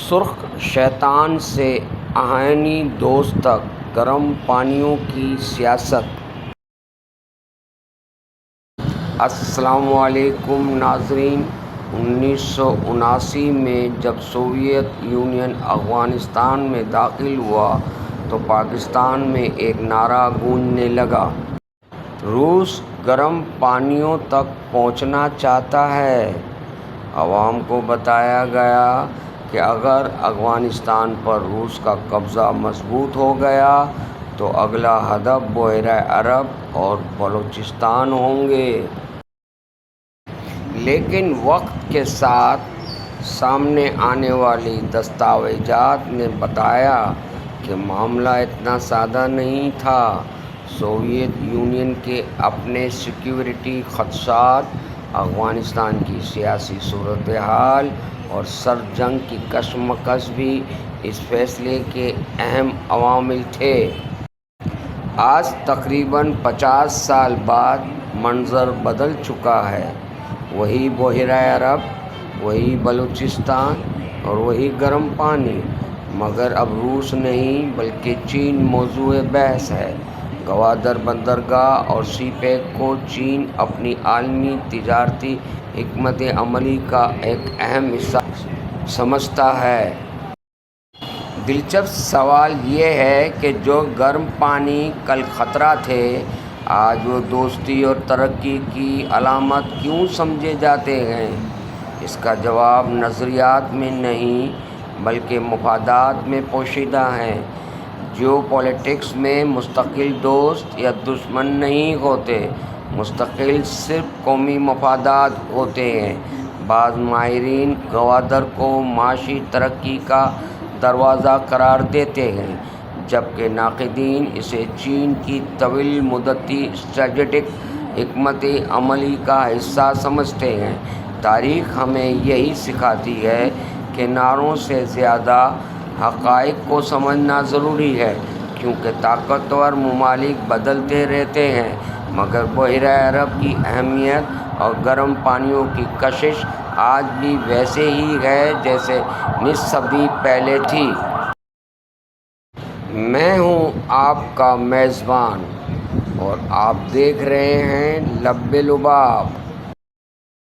سرخ شیطان سے آہنی دوست تک گرم پانیوں کی سیاست۔ السلام علیکم ناظرین۔ 1979 میں جب سوویت یونین افغانستان میں داخل ہوا تو پاکستان میں ایک نعرہ گونجنے لگا، روس گرم پانیوں تک پہنچنا چاہتا ہے۔ عوام کو بتایا گیا کہ اگر افغانستان پر روس کا قبضہ مضبوط ہو گیا تو اگلا ہدف بحیرہ عرب اور بلوچستان ہوں گے۔ لیکن وقت کے ساتھ سامنے آنے والی دستاویزات نے بتایا کہ معاملہ اتنا سادہ نہیں تھا۔ سوویت یونین کے اپنے سیکیورٹی خدشات، افغانستان کی سیاسی صورتحال اور سرد جنگ کی کشمکش بھی اس فیصلے کے اہم عوامل تھے۔ آج تقریباً 50 سال بعد منظر بدل چکا ہے۔ وہی بحیرہ عرب، وہی بلوچستان اور وہی گرم پانی، مگر اب روس نہیں بلکہ چین موضوع بحث ہے۔ گوادر بندرگاہ اور سی پیک کو چین اپنی عالمی تجارتی حکمت عملی کا ایک اہم حصہ سمجھتا ہے۔ دلچسپ سوال یہ ہے کہ جو گرم پانی کل خطرہ تھے، آج وہ دوستی اور ترقی کی علامت کیوں سمجھے جاتے ہیں؟ اس کا جواب نظریات میں نہیں بلکہ مفادات میں پوشیدہ ہے۔ جیو پولیٹکس میں مستقل دوست یا دشمن نہیں ہوتے، مستقل صرف قومی مفادات ہوتے ہیں۔ بعض ماہرین گوادر کو معاشی ترقی کا دروازہ قرار دیتے ہیں، جبکہ ناقدین اسے چین کی طویل مدتی اسٹریٹجک حکمت عملی کا حصہ سمجھتے ہیں۔ تاریخ ہمیں یہی سکھاتی ہے کہ نعروں سے زیادہ حقائق کو سمجھنا ضروری ہے، کیونکہ طاقتور ممالک بدلتے رہتے ہیں مگر بحیرہ عرب کی اہمیت اور گرم پانیوں کی کشش آج بھی ویسے ہی ہے جیسے نصف صدی پہلے تھی۔ میں ہوں آپ کا میزبان اور آپ دیکھ رہے ہیں لب لباب۔